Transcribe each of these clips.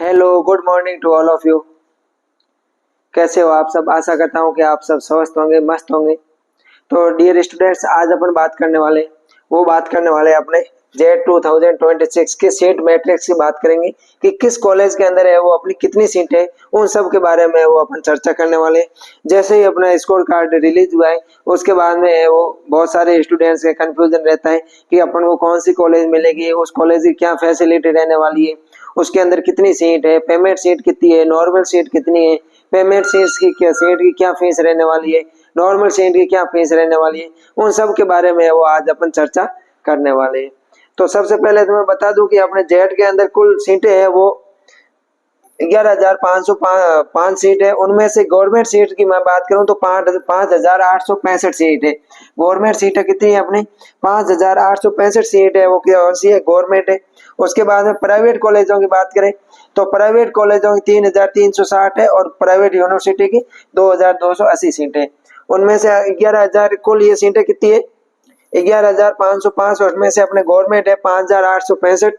Hello, good morning to all of you. कैसे हो आप सब? आशा करता हूँ कि आप सब स्वस्थ होंगे, मस्त होंगे। तो डियर स्टूडेंट्स, आज अपन बात करने वाले अपने जेट 2026 के सीट मैट्रिक्स की बात करेंगे कि किस कॉलेज के अंदर है वो, अपनी कितनी सीट है, उन सब के बारे में वो अपन चर्चा करने वाले हैं। जैसे ही अपना स्कोर कार्ड रिलीज हुआ है उसके बाद में है वो बहुत सारे स्टूडेंट्स का कंफ्यूजन रहता है कि अपन को कौन सी कॉलेज मिलेगी, उस कॉलेज की क्या फैसिलिटी रहने वाली है, उसके अंदर कितनी सीट है, पेमेंट सीट कितनी है, नॉर्मल सीट कितनी है, पेमेंट सीट की क्या फीस रहने वाली है, नॉर्मल सीट की क्या फीस रहने वाली है, उन सब के बारे में वो आज अपन चर्चा करने वाले हैं। तो सबसे पहले तो मैं बता दूं कि अपने जेट के अंदर कुल सीटें हैं वो 11,505 सीट है। उनमें से गवर्नमेंट सीट की मैं बात करूं तो 5,865 सीट है। गवर्नमेंट सीटें कितनी है अपनी? 5,865 सीट है, वो कौन सी है? गवर्नमेंट है। उसके बाद में प्राइवेट कॉलेजों की बात करें तो प्राइवेट कॉलेजों की 3,360 है और प्राइवेट यूनिवर्सिटी की 2,280 सीटें। उनमें से 11,000 कुल ये सीटें कितनी है? 11,505। उसमें से अपने गवर्नमेंट है 5,865।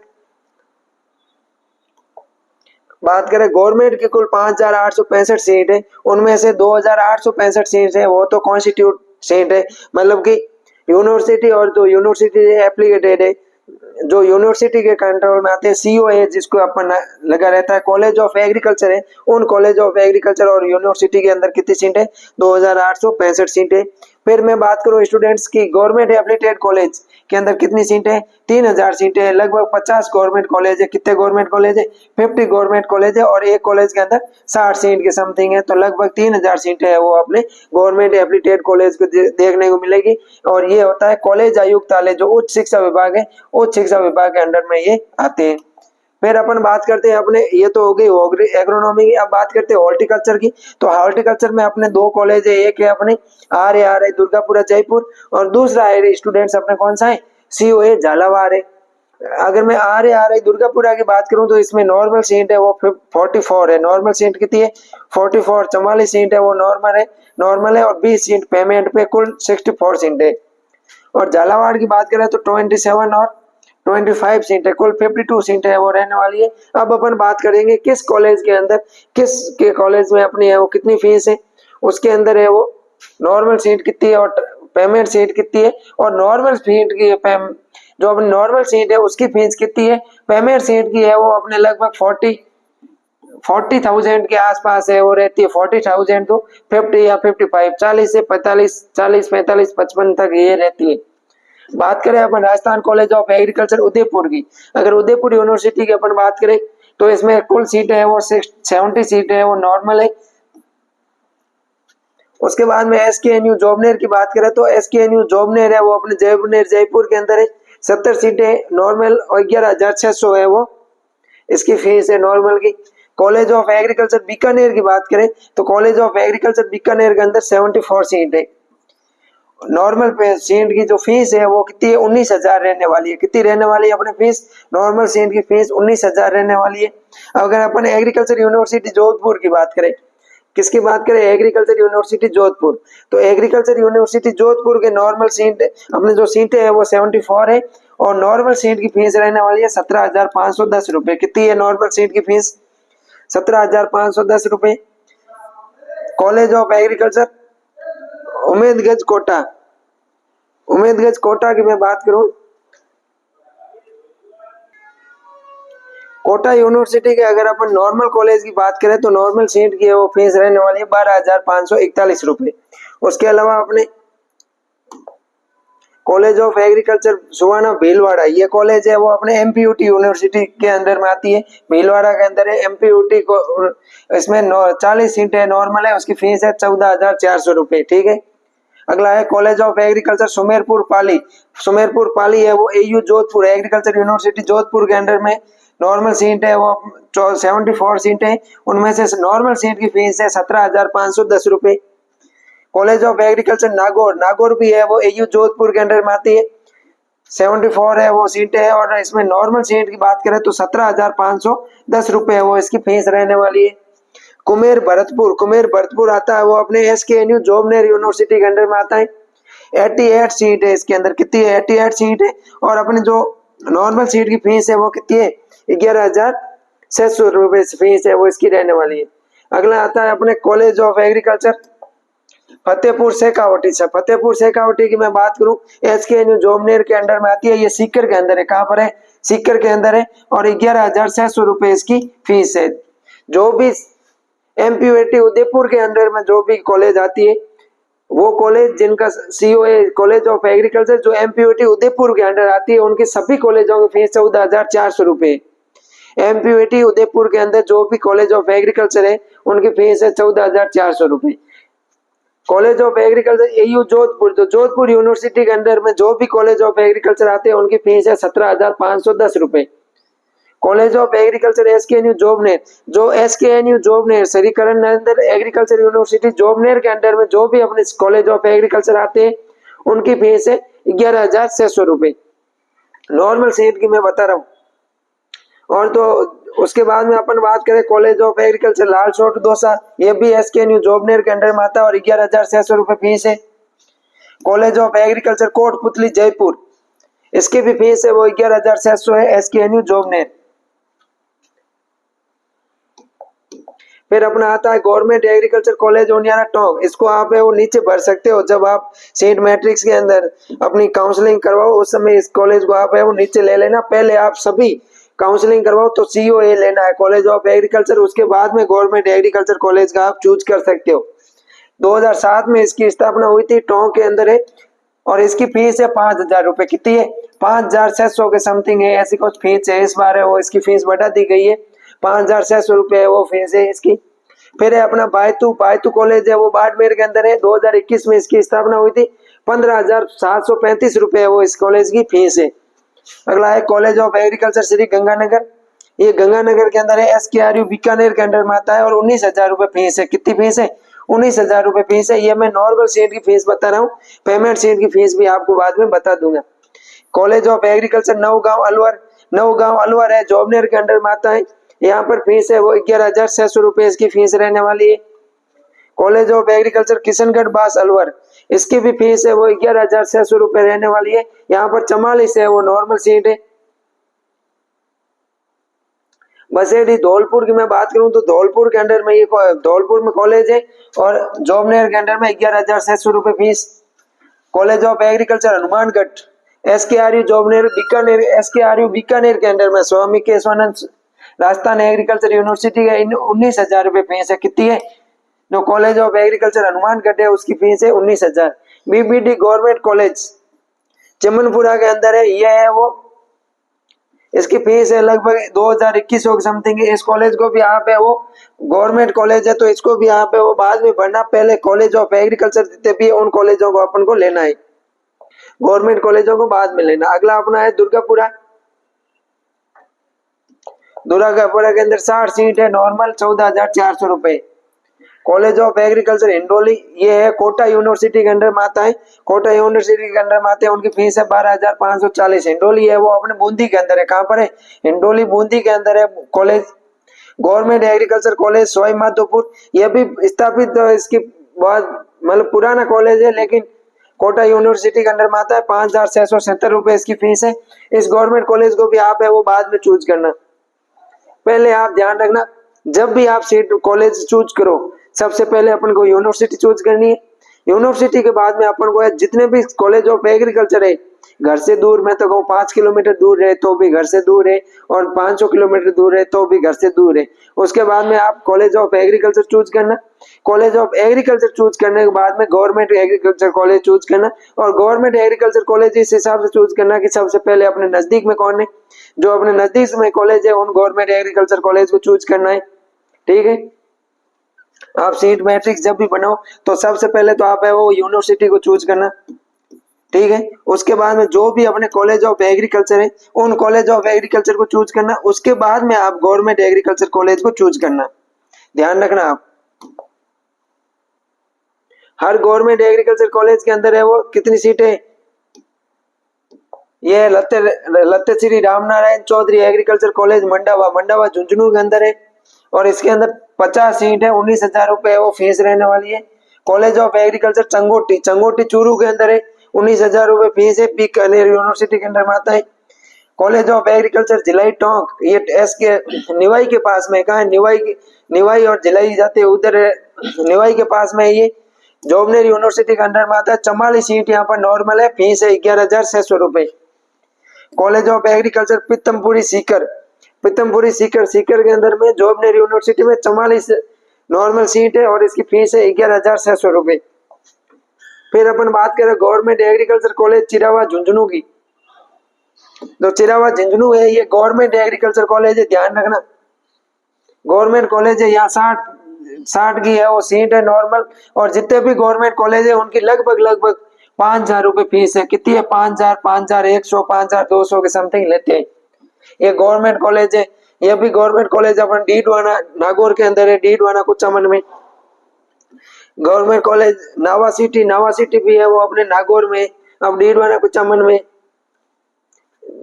बात करें गवर्नमेंट की कुल 5,865 सीट है, उनमें से 2,865 सीट है वो तो कॉन्स्टिट्यूट सीट है, मतलब कि यूनिवर्सिटी, और जो यूनिवर्सिटी एप्लीकेटेड है, जो यूनिवर्सिटी के कंट्रोल में आते हैं, सीओ है जिसको अपन लगा रहता है, कॉलेज ऑफ एग्रीकल्चर है, उन कॉलेज ऑफ एग्रीकल्चर और यूनिवर्सिटी के अंदर कितनी सीट है? 2,865 सीट है। फिर मैं बात करूं स्टूडेंट्स की, गवर्नमेंट एप्लीकेटेड कॉलेज के अंदर कितनी सीटें हैं? 3,000 सीटें हैं। लगभग 50 गवर्नमेंट कॉलेज है। कितने गवर्नमेंट कॉलेज है? 50 गवर्नमेंट कॉलेज है और एक कॉलेज के अंदर 60 सीट के समथिंग है, तो लगभग 3,000 सीटें है वो अपने गवर्नमेंट एप्लीकेटेड कॉलेज को देखने को मिलेगी। और ये होता है कॉलेज आयुक्तालय, जो उच्च शिक्षा विभाग है, उच्च शिक्षा विभाग के अंडर में ये आते हैं। फिर अपन बात करते हैं अपने, ये तो हो गई एग्रोनॉमी की। अब बात करते हैं हॉर्टिकल्चर की। तो हॉर्टिकल्चर में अपने दो कॉलेज है, एक है अपने आर दुर्गापुरा जयपुर और दूसरा है स्टूडेंट्स अपने कौन सा है? सीओए झालावाड़ है। अगर मैं आर दुर्गापुरा की बात करूं तो इसमें नॉर्मल सीट है वो 44 है। नॉर्मल सीट कितनी है? 44। 44 सीट है वो नॉर्मल है और 20 सीट पेमेंट पे, कुल 64 सीट है। और झालावाड़ की बात करें तो 27 और 25 सीट है, कुल 52 सीट है वो रहने वाली है। अब अपन बात करेंगे किस कॉलेज के अंदर, किस के कॉलेज में अपनी है वो कितनी फीस है, उसके अंदर है वो नॉर्मल सीट कितनी है और पेमेंट सीट कितनी है, और नॉर्मल सीट की जो अपनी नॉर्मल सीट है उसकी फीस कितनी है, पेमेंट सीट की है वो अपने लगभग 40,000 के आसपास है वो रहती है। 40,000 तो 50 या 55, 40 से 45, 40, 45, 55 तक ये रहती है। बात करें अपन Rajasthan college of agriculture Udaipur की, अगर उदयपुर यूनिवर्सिटी की अपन बात करें तो इसमें कुल सीटें है वो 70 सीटें है वो नॉर्मल है। उसके बाद में एसकेएनयू जॉबनेर की बात करें तो एसकेएनयू जॉबनेर है वो अपने जयपुर के अंदर है। 70 सीटें नॉर्मल और 11,600 है वो इसकी फीस है नॉर्मल की। कॉलेज ऑफ एग्रीकल्चर बीकानेर की बात करें तो कॉलेज ऑफ एग्रीकल्चर बीकानेर के अंदर 74 सीट है। नॉर्मल सीट की जो फीस है वो कितनी है? 19,000 रहने वाली है। कितनी रहने वाली है अपने फीस? नॉर्मल सीट की फीस 19,000 रहने वाली है। अगर अपन एग्रीकल्चर यूनिवर्सिटी जोधपुर की बात करें, किसकी बात करें? Agriculture university Jodhpur. तो एग्रीकल्चर यूनिवर्सिटी जोधपुर के नॉर्मल सीट अपने जो सीटें है वो 74 है और नॉर्मल सीट की फीस रहने वाली है 17,510 रुपए। कितनी है नॉर्मल सीट की फीस? 17,510 रुपए। College of agriculture Umedganj Kota की मैं बात करूं, कोटा यूनिवर्सिटी के अगर अपन नॉर्मल कॉलेज की बात करें तो नॉर्मल सीट की वो फीस रहने वाली है 12,541 रुपए। उसके अलावा अपने कॉलेज ऑफ एग्रीकल्चर सुवाना भीलवाड़ा, ये कॉलेज है वो अपने एमपीयूटी यूनिवर्सिटी के अंदर में आती है, भीलवाड़ा के अंदर है एमपीयूटी को। इसमें 40 सीटें नॉर्मल है, उसकी फीस है 14,400 रुपए। ठीक है। अगला है कॉलेज ऑफ एग्रीकल्चर सुमेरपुर पाली है वो AU Jodhpur, agriculture university Jodhpur के अंडर में नॉर्मल सीट है वो 74 सीट है, उनमें से नॉर्मल सीट की फीस है 17,510 रुपए। कॉलेज ऑफ एग्रीकल्चर नागौर भी है वो एयू जोधपुर के अंडर में आती है, 74 है वो सीट है और इसमें नॉर्मल सीट की बात करें तो 17,510 रुपए है वो इसकी फीस रहने वाली है। कुमेर भरतपुर आता है वो अपने एसकेएनयू जॉबनेर यूनिवर्सिटी के अंडर में आता है, 88 सीट है इसके अंदर। कितनी है? 88 सीट है और अपने जो नॉर्मल सीट की फीस है वो कितनी है? ₹600 फीस है वो इसकी रहने वाली है। अगला आता है अपने college of agriculture Fatehpur Shekhawati से। फतेहपुर शेखावटी की मैं बात करूं, SKNU जोबनेर के अंडर में आती है। ये सीकर के अंदर है। कहाँ पर है? सीकर के अंदर है। और 11,600 इसकी फीस है। जो भी MPUAT उदयपुर के अंडर में जो भी कॉलेज आती है, वो कॉलेज जिनका COA कॉलेज ऑफ एग्रीकल्चर जो MPUAT उदयपुर के अंडर आती है, उनकी सभी कॉलेजों की फीस 14,400 MPUAT उदयपुर के अंदर जो भी कॉलेज ऑफ एग्रीकल्चर है, उनकी फीस है 14,400 college of agriculture AU Jodhpur, जो जोधपुर यूनिवर्सिटी के अंडर में जो भी कॉलेज ऑफ एग्रीकल्चर आते हैं, उनकी फीस है 17,510 college of agriculture SKNU Jobner, जो SKNU जोबनेर श्री करण नरेंद्र एग्रीकल्चर यूनिवर्सिटी जोबनेर के अंडर में जो भी अपने कॉलेज ऑफ एग्रीकल्चर आते हैं, उनकी फीस है 11,600 नॉर्मल सीट की मैं बता रहा हूँ। और तो उसके बाद में अपन बात करें college of agriculture Lalsot Dausa, ये भी SKNU जोबनेर के अंडर में आता है और 11,600 फीस है। College of agriculture Kotputli Jaipur, इसकी भी फीस है वो 11,600 है SKNU जोबनेर। फिर अपना आता है government agriculture college Uniyara Tonk, इसको आप है वो नीचे भर सकते हो। जब आप सीट मैट्रिक्स के अंदर अपनी काउंसलिंग करवाओ, उस समय इस कॉलेज को आप है वो नीचे ले लेना। पहले आप सभी काउंसलिंग करवाओ तो COA लेना है कॉलेज ऑफ एग्रीकल्चर, उसके बाद में गवर्नमेंट एग्रीकल्चर कॉलेज का आप चूज कर सकते हो। 2007 में इसकी स्थापना हुई थी, टोंक के अंदर है। और इसकी फीस है 5,000 कितनी है? 5,600 के समथिंग है, ऐसी कुछ फीस है। इस बार है वो इसकी फीस बढ़ा दी गई है, 5,600 है वो फीस है इसकी। फिर है अपना बायतू कॉलेज है वो बाड़मेर के अंदर है। 2021 में इसकी स्थापना हुई थी। 15,735 है वो इस कॉलेज की फीस है। अगला है college of agriculture Shri Ganganagar, ये गंगानगर के अंदर है। SKRU बीकानेर के अंडर में आता है और 19,000 फीस है। कितनी फीस है? 19,000 फीस है। ये मैं नॉर्मल सीट की फीस बता रहा हूँ, पेमेंट सीट की फीस भी आपको बाद में बता दूंगा। College of agriculture Naugaon Alwar है, जोबनेर के अंडर में आता है। यहाँ पर फीस है वो 11,600 इसकी फीस रहने वाली है। कॉलेज ऑफ एग्रीकल्चर किशनगढ़ बास अलवर, इसकी भी फीस है वो 11,600 रहने वाली है। यहाँ पर 44 है वो नॉर्मल सीट है। बसेडी धौलपुर की मैं बात करूं तो धौलपुर के अंडर में ये धौलपुर में कॉलेज है और जोबनेर के अंडर में 11,600 fees. College of agriculture Hanumangarh, SKRU Jobner Bikaner, SKRU Bikaner के अंडर में स्वामी केशवानंद राजस्थान एग्रीकल्चर यूनिवर्सिटी का 19,000 फीस है। कितनी है? जो कॉलेज ऑफ एग्रीकल्चर हनुमानगढ़ है उसकी फीस है 19,000। BBD गवर्नमेंट कॉलेज चमनपुरा के अंदर है, ये है वो, इसकी फीस है लगभग 2,021 के समथिंग है। इस कॉलेज को भी आप है वो गवर्नमेंट कॉलेज है, तो इसको भी आप है वो बाद में भरना। पहले कॉलेज ऑफ एग्रीकल्चर जितने भी उन कॉलेजों को अपन को लेना है, गवर्नमेंट कॉलेजों को बाद में लेना। अगला अपना है दुर्गापुरा के अंदर 60 सीट है, normal 14,400 college of agriculture Hindoli, ये है कोटा यूनिवर्सिटी के अंडर में आता है। कोटा यूनिवर्सिटी के अंडर में आते हैं, उनकी फीस है 12,540। हिंडोली है वो अपने बूंदी के अंदर है। कहाँ पर है? हिंडोली बूंदी के अंदर है college. Government agriculture college Sawai Madhopur, यह भी स्थापित इसकी बहुत मतलब पुराना कॉलेज है, लेकिन कोटा यूनिवर्सिटी के अंडर में आता है। 5,670 इसकी फीस है। इस गवर्नमेंट कॉलेज को भी आप है वो बाद में चूज करना। पहले आप ध्यान रखना, जब भी आप सीट कॉलेज चूज करो, सबसे पहले अपन को यूनिवर्सिटी चूज करनी है। यूनिवर्सिटी के बाद में अपन को जितने भी कॉलेज ऑफ एग्रीकल्चर है, घर से दूर, मैं तो कहूँ 5 किलोमीटर दूर है तो भी घर से दूर है, और 500 किलोमीटर दूर है तो भी घर से दूर है। उसके बाद में आप कॉलेज ऑफ एग्रीकल्चर चूज करना। कॉलेज ऑफ एग्रीकल्चर चूज करने के बाद में गवर्नमेंट एग्रीकल्चर कॉलेज चूज करना, और गवर्नमेंट एग्रीकल्चर कॉलेज इस हिसाब से चूज करना कि सबसे पहले अपने नजदीक में कौन है, जो अपने नजदीक में कॉलेज है उन गवर्नमेंट एग्रीकल्चर कॉलेज को चूज करना है। ठीक है, आप सीट मैट्रिक्स जब भी बनाओ तो सबसे पहले तो आप है वो यूनिवर्सिटी को चूज करना। ठीक है, उसके बाद में जो भी अपने कॉलेज ऑफ एग्रीकल्चर है उन कॉलेज ऑफ एग्रीकल्चर को चूज करना। उसके बाद में आप गवर्नमेंट एग्रीकल्चर कॉलेज को चूज करना। ध्यान रखना, आप हर गवर्नमेंट एग्रीकल्चर कॉलेज के अंदर है वो कितनी सीटें, ये लत्ते श्री रामनारायण चौधरी एग्रीकल्चर कॉलेज मंडावा झुंझुनू के अंदर है, और इसके अंदर 50 सीट है। 19,000 वो फीस रहने वाली है। कॉलेज ऑफ एग्रीकल्चर चंगोटी चूरू के अंदर है, 19,000 फीस है। बीकानेर यूनिवर्सिटी के अंदर में आता है। College of agriculture Bhilai Tonk, ये एस के निवाई के पास में, कहा है निवाई और भिलाई जाते हैं उधर, निवाई के पास में ये जॉबनेर यूनिवर्सिटी के अंडर में आता है। 44 सीट यहाँ पर नॉर्मल है, फीस है 11,600 रुपए। College of agriculture Pitampuri Sikar, Sikar के अंदर में जॉबनेर यूनिवर्सिटी में 44 नॉर्मल सीट है और इसकी फीस है 11,600 रुपए। फिर अपन बात करें government agriculture college Chirawa Jhunjhunu की, जो चिरावा झुंझुनू है ये गवर्नमेंट एग्रीकल्चर कॉलेज है, ध्यान रखना गवर्नमेंट कॉलेज है। यहाँ 60 की है वो सीट है नॉर्मल, और जितने भी गवर्नमेंट कॉलेज है उनकी लगभग 5,000 रुपए फीस है। कितनी है? 5,000, 5,100, 5,200 के समथिंग लेते हैं। ये गवर्नमेंट कॉलेज है। ये भी गवर्नमेंट कॉलेज अपन डीडवाना नागौर के अंदर है, डीडवाना कुचामन में। गवर्नमेंट कॉलेज नावा सिटी भी है वो अपने नागौर में, अब डीडवाना कुचामन में।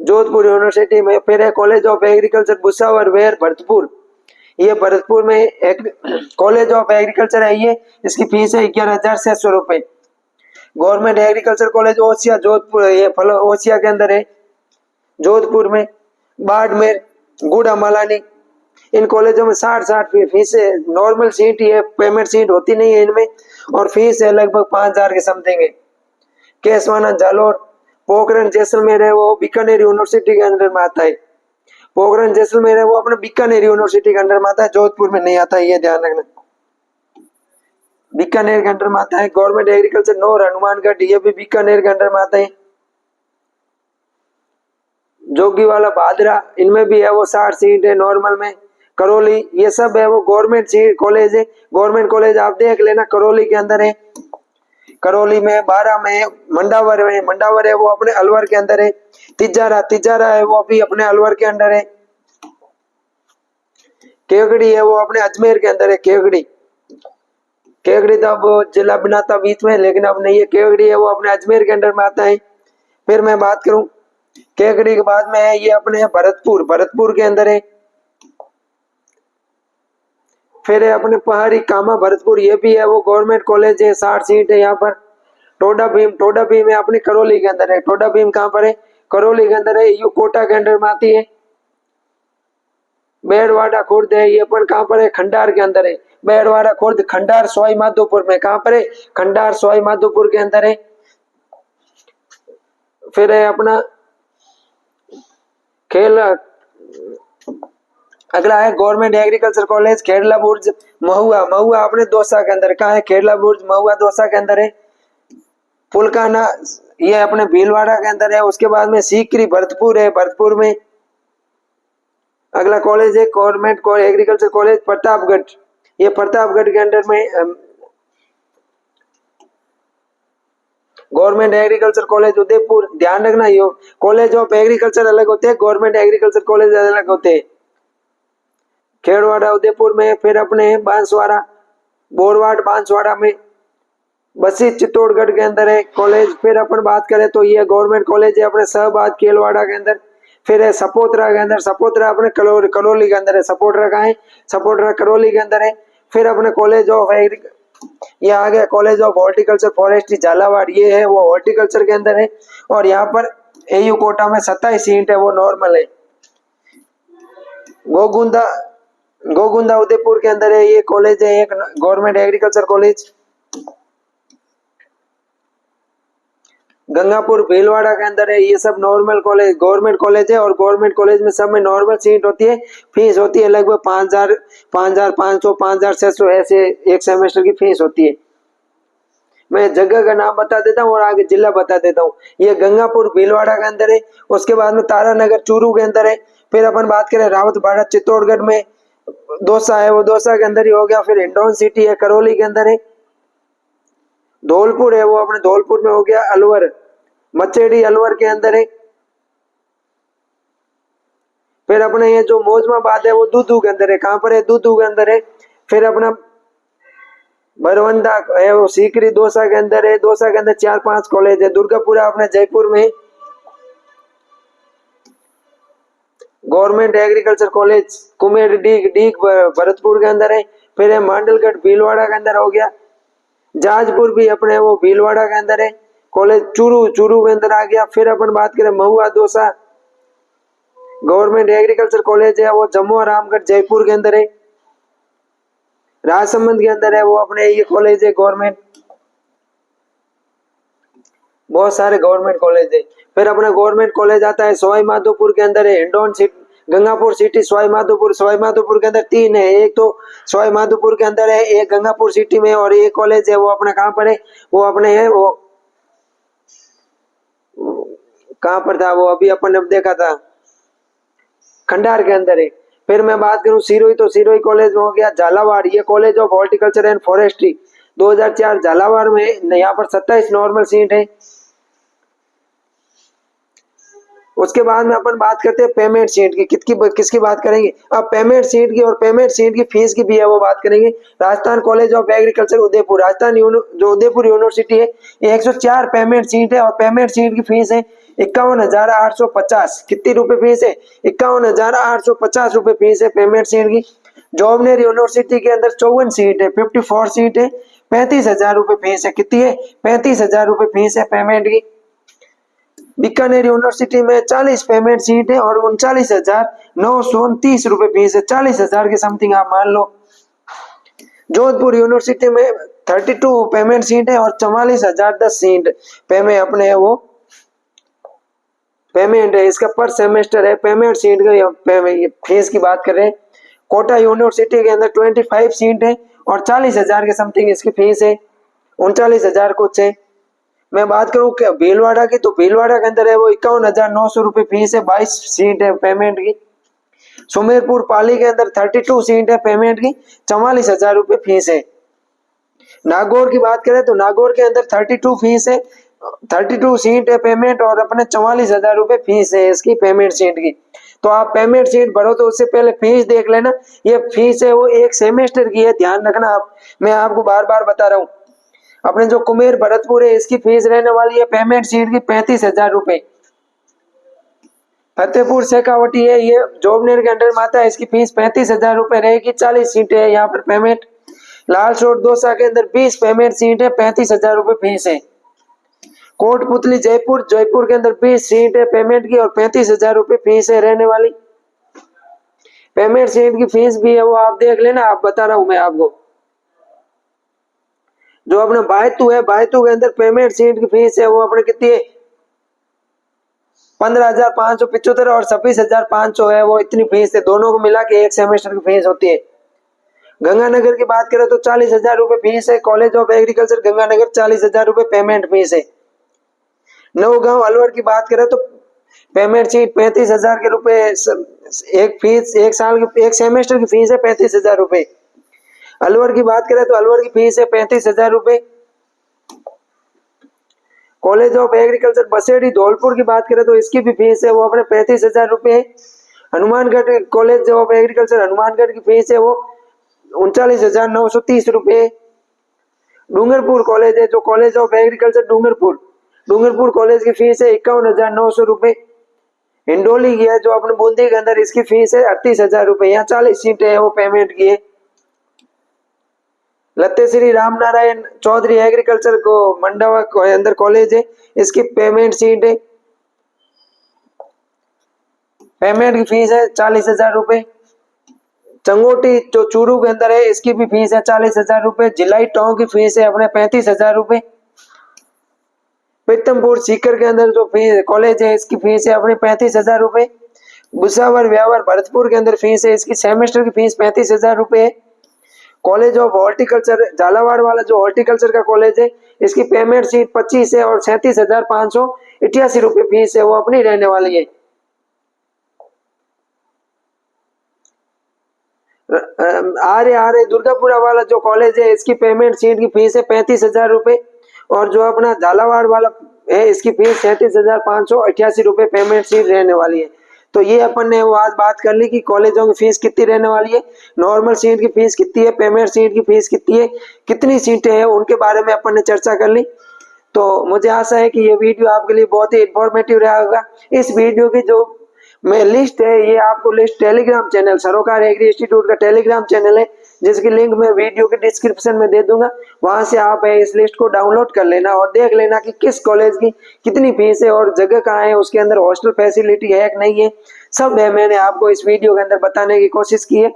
जोधपुर यूनिवर्सिटी में फिर है college of agriculture Bhusawar Weir Bharatpur, ये भरतपुर में एक कॉलेज ऑफ एग्रीकल्चर है ये, इसकी फीस है 11,600 रुपए। Government agriculture college Osian Jodhpur, ये ओसिया के अंदर है जोधपुर में। बाड़मेर, गुड़ा मलानी, इन कॉलेजों में 60 फीस है, नॉर्मल सीट ही है, पेमेंट सीट होती नहीं है इनमें, और फीस है लगभग 5,000 के समथिंग है। केसवाना जालोर, पोखरण जैसलमेर है वो बीकानेर यूनिवर्सिटी के अंदर में आता है। पोखरण जैसलमेर है वो अपने बीकानेर यूनिवर्सिटी के अंदर में आता है, जोधपुर में नहीं आता है, ये ध्यान रखना, बीकानेर के अंदर में आता है। गवर्नमेंट एग्रीकल्चर नौर हनुमानगढ़, ये भी बीकानेर के अंदर में आता है। जोगीवाला भादरा, इनमें भी है वो 60 सीट है नॉर्मल में। करौली, ये सब है वो गवर्नमेंट सीट कॉलेज है। गवर्नमेंट कॉलेज आप देख लेना, करौली के अंदर है। करौली में, बारा में, मंडावर है वो अपने अलवर के अंदर है। तिजारा है वो भी अपने अलवर के अंदर है। केवगड़ी है वो अपने अजमेर के अंदर है। केवगड़ी तो अब जिला बनाता बीच में, लेकिन अब नहीं है। केवगड़ी है वो अपने अजमेर के अंदर में आता है। फिर मैं बात करूं केवगड़ी के बाद में है ये अपने भरतपुर के अंदर है। फिर है अपने पहाड़ी कामा भरतपुर, ये भी है वो गवर्नमेंट कॉलेज है, 60 सीट है यहाँ पर। टोडा भीम है अपनी करौली के अंदर है। टोडा भीम कहाँ पर है? करौली के अंदर है, यू कोटा के अंदर में आती है। बेड़वाड़ा खुर्द है, ये अपन कहाँ पर है? खंडार के अंदर है। बेड़वाड़ा खुर्द, खंडार सवाई माधोपुर में, कहाँ पर है? खंडार सवाई माधोपुर के अंदर है। फिर है अपना अगला है गवर्नमेंट एग्रीकल्चर कॉलेज खेड़ला बुर्ज महुआ अपने दौसा के अंदर। कहाँ है? खेड़ला बुर्ज महुआ दौसा के अंदर है। फुलकाना, ये अपने भीलवाड़ा के अंदर है। उसके बाद में सीकरी भरतपुर है, भरतपुर में। अगला कॉलेज है गवर्नमेंट एग्रीकल्चर कॉलेज प्रतापगढ़, ये प्रतापगढ़ के अंदर में। गवर्नमेंट एग्रीकल्चर कॉलेज उदयपुर, ध्यान रखना ये कॉलेज ऑफ एग्रीकल्चर अलग होते हैं, गवर्नमेंट एग्रीकल्चर कॉलेज अलग होते हैं। खेड़वाड़ा उदयपुर में। फिर अपने बांसवाड़ा, बोरवाड़ बांसवाड़ा में। बसी चित्तौड़गढ़ के अंदर है कॉलेज। फिर अपन बात करें तो ये गवर्नमेंट कॉलेज है अपने सहबाद केलवाड़ा के अंदर। फिर है सपोतरा के अंदर, सपोतरा अपने करौली के अंदर है। सपोतरा कहाँ है? सपोतरा करौली के अंदर है। फिर अपने कॉलेज ऑफ ये आ गया college of horticulture forestry Jhalawar, ये है वो हॉर्टिकल्चर के अंदर है। और यहाँ पर एयू कोटा में 27 सीट है वो नॉर्मल है। गोगुंदा उदयपुर के अंदर है, ये कॉलेज है एक government agriculture college. Gangapur Bhilwara के अंदर है, ये सब नॉर्मल कॉलेज गवर्नमेंट कॉलेज है। और गवर्नमेंट कॉलेज में सब में नॉर्मल सीट होती है, फीस होती है लगभग 5,000, 5,500, 5,600 ऐसे एक सेमेस्टर की फीस होती है। मैं जगह का नाम बता देता हूँ और आगे जिला बता देता हूँ। ये गंगापुर भीलवाड़ा के अंदर है। उसके बाद में तारानगर चूरू के अंदर है। फिर अपन बात करें रावतबाड़ा चित्तौड़गढ़ में, दौसा है वो दौसा के अंदर ही हो गया। फिर हिंडौन सिटी है करौली के अंदर है। धौलपुर है वो अपने धौलपुर में हो गया। अलवर मचेड़ी अलवर के अंदर है। फिर अपने ये जो मौजमाबाद है वो दूदू के अंदर है। कहाँ पर है? दूदू के अंदर है। फिर अपना बरवंदा है वो सीकरी दौसा के अंदर है। दौसा के अंदर 4-5 कॉलेज है। दुर्गापुरा अपने जयपुर में government agriculture college. Kumher Deeg Bharatpur के अंदर है। फिर है मांडलगढ़ भीलवाड़ा के अंदर हो गया। जाजपुर भी अपने वो भीलवाड़ा के अंदर है कॉलेज। चूरू के अंदर आ गया। फिर अपन बात करें महुआ दौसा, गवर्नमेंट एग्रीकल्चर कॉलेज है वो जम्मू और रामगढ़ जयपुर के अंदर है। राजसमंद के अंदर है वो अपने ये कॉलेज है गवर्नमेंट। बहुत सारे गवर्नमेंट कॉलेज है। फिर अपना गवर्नमेंट कॉलेज आता है सवाई माधोपुर के अंदर है, हिंडौन सिटी, गंगापुर सिटी, सवाई माधोपुर के अंदर 3 है। एक तो सवाई माधोपुर के अंदर है, एक गंगापुर सिटी में, और एक कॉलेज है वो अपना कहाँ पर है, वो अपने है वो कहाँ पर था, वो अभी अपन ने देखा था खंडार के अंदर है। फिर मैं बात करूं सिरोही, तो सिरोही कॉलेज हो गया। झालावाड़, ये college of horticulture and forestry 2004 Jhalawar में, यहाँ पर 27 नॉर्मल सीट है। उसके बाद में अपन बात करते हैं पेमेंट सीट की, किसकी बात करेंगे अब, पेमेंट सीट की, और पेमेंट सीट की फीस की भी है वो बात करेंगे। Rajasthan college of agriculture Udaipur, Rajasthan जो उदयपुर यूनिवर्सिटी है, ये 104 पेमेंट सीट है, और पेमेंट सीट की फीस है 51,850। कितनी रुपए फीस है, 51,850 रुपए फीस है पेमेंट सीट की। जवाहर यूनिवर्सिटी के अंदर 54 सीट है, 54 सीट है, 35,000 रुपए फीस है। कितनी है, 35,000 रुपए फीस है पेमेंट की। बीकानेर यूनिवर्सिटी में 40 पेमेंट सीट है और 39,929 रुपए फीस है, 40,000 के समथिंग आप मान लो। जोधपुर यूनिवर्सिटी में 32 पेमेंट सीट है और 44,010 सीट पेमेंट अपने है वो पेमेंट है, इसका पर सेमेस्टर है पेमेंट सीट का फीस की बात कर रहे हैं। कोटा यूनिवर्सिटी के अंदर 25 सीट है और 40,000 के समथिंग इसकी फीस है, 39,000 कुछ है। मैं बात करूं क्या भीलवाड़ा की, तो भीलवाड़ा के अंदर है वो 51,900 रुपए फीस है, 22 सीट है पेमेंट की। सुमेरपुर पाली के अंदर 32 सीट है पेमेंट की, 44,000 रुपए फीस है। नागौर की बात करें तो नागौर के अंदर 32 फीस है, 32 सीट है पेमेंट, और अपने 44,000 रुपए फीस है इसकी पेमेंट सीट की। तो आप पेमेंट सीट भरो तो उससे पहले फीस देख लेना। ये फीस है वो एक सेमेस्टर की है, ध्यान रखना आप, मैं आपको बार बार बता रहा हूँ। अपने जो कुमेर भरतपुर है इसकी फीस रहने वाली है पेमेंट सीट की 35,000 रुपए। फतेहपुर शेखावटी है, ये जोबनेर के अंडर में आता है, इसकी फीस 35,000 रुपए रहेगी, 40 सीटें है यहाँ पर पेमेंट। लालसोट दौसा के अंदर 20 पेमेंट सीट है, 35,000 रुपए फीस है। कोटपुतली जयपुर, जयपुर के अंदर 20 सीट है पेमेंट की और 35,000 रुपए फीस है रहने वाली। पेमेंट सीट की फीस भी है वो आप देख लेना, आप बता रहा हूं मैं आपको। जो अपना बायतू है, बायतू के अंदर पेमेंट सीट की फीस है वो अपने कितनी है, 15,575 और 26,500 है, वो इतनी फीस है, दोनों को मिला के एक सेमेस्टर की फीस होती है। गंगानगर की बात करें तो 40,000 रुपए फीस है, कॉलेज ऑफ एग्रीकल्चर गंगानगर 40,000 रुपए पेमेंट फीस है। नवगांव अलवर की बात करें तो पेमेंट सीट 35,000 के रुपए एक फीस, एक साल की एक सेमेस्टर की फीस है 35,000 रुपए। अलवर की बात करें तो अलवर की फीस है 35,000 रुपए। College of agriculture Baseri Dholpur की बात करें तो इसकी भी फीस है वो अपने 35,000 रुपए। Hanumangarh college of agriculture Hanumangarh की फीस है वो 39,930 रुपए। डूंगरपुर कॉलेज है जो college of agriculture Dungarpur college की फीस है 51,900 रुपए। हिंडोली की है जो अपने बूंदी के अंदर, इसकी फीस है 38,000 रुपए, यहाँ 40 सीटें है वो पेमेंट की है। लत्ते श्री रामनारायण चौधरी एग्रीकल्चर को मंडावा को अंदर कॉलेज है, इसकी पेमेंट सीट है, पेमेंट की फीस है 40,000 रुपए। चंगोटी जो चूरू के अंदर है इसकी भी फीस है 40,000 रुपए। जिलाई टाउन की फीस है अपने 35,000 रुपए। पीतमपुर सीकर के अंदर जो फीस कॉलेज है इसकी फीस है अपने 35,000 रुपए। भुसावर व्यावर भरतपुर के अंदर फीस है, इसकी सेमेस्टर की फीस 35,000 रुपए है। कॉलेज ऑफ हॉर्टिकल्चर झालावाड़ वाला जो हॉर्टिकल्चर का कॉलेज है इसकी पेमेंट सीट 25 है और 37,588 रुपए फीस है वो अपनी रहने वाली है। आर्य दुर्गापुरा वाला जो कॉलेज है इसकी पेमेंट सीट की फीस है 35,000 रुपए, और जो अपना झालावाड़ वाला है इसकी फीस 37,588 रुपए पेमेंट सीट रहने वाली है। तो ये अपन ने वो आज बात कर ली कि कॉलेजों की फीस कितनी रहने वाली है, नॉर्मल सीट की फीस कितनी है, पेमेंट सीट की फीस कितनी है, कितनी सीटें हैं उनके बारे में अपन ने चर्चा कर ली। तो मुझे आशा है कि ये वीडियो आपके लिए बहुत ही इंफॉर्मेटिव रहा होगा। इस वीडियो की जो मैं लिस्ट है ये आपको लिस्ट टेलीग्राम चैनल सरोकार एग्री इंस्टीट्यूट का टेलीग्राम चैनल है जिसकी लिंक मैं वीडियो के डिस्क्रिप्शन में दे दूंगा, वहां से आप इस लिस्ट को डाउनलोड कर लेना और देख लेना कि किस कॉलेज की कितनी फीस है और जगह कहाँ है, उसके अंदर हॉस्टल फैसिलिटी है कि नहीं है, सब है मैंने आपको इस वीडियो के अंदर बताने की कोशिश की है।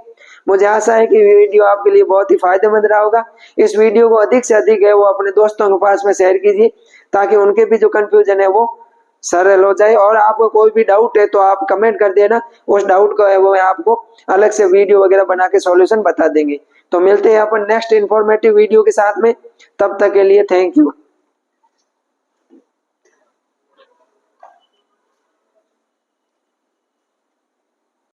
मुझे आशा है कि वीडियो आपके लिए बहुत ही फायदेमंद रहा होगा। इस वीडियो को अधिक से अधिक है वो अपने दोस्तों के पास में शेयर कीजिए ताकि उनके भी जो कंफ्यूजन है वो सरल हो जाए। और आपको कोई भी डाउट है तो आप कमेंट कर देना, उस डाउट का है वो मैं आपको अलग से वीडियो वगैरह बना के सॉल्यूशन बता देंगे। तो मिलते हैं अपन नेक्स्ट इन्फॉर्मेटिव वीडियो के साथ में, तब तक के लिए थैंक यू।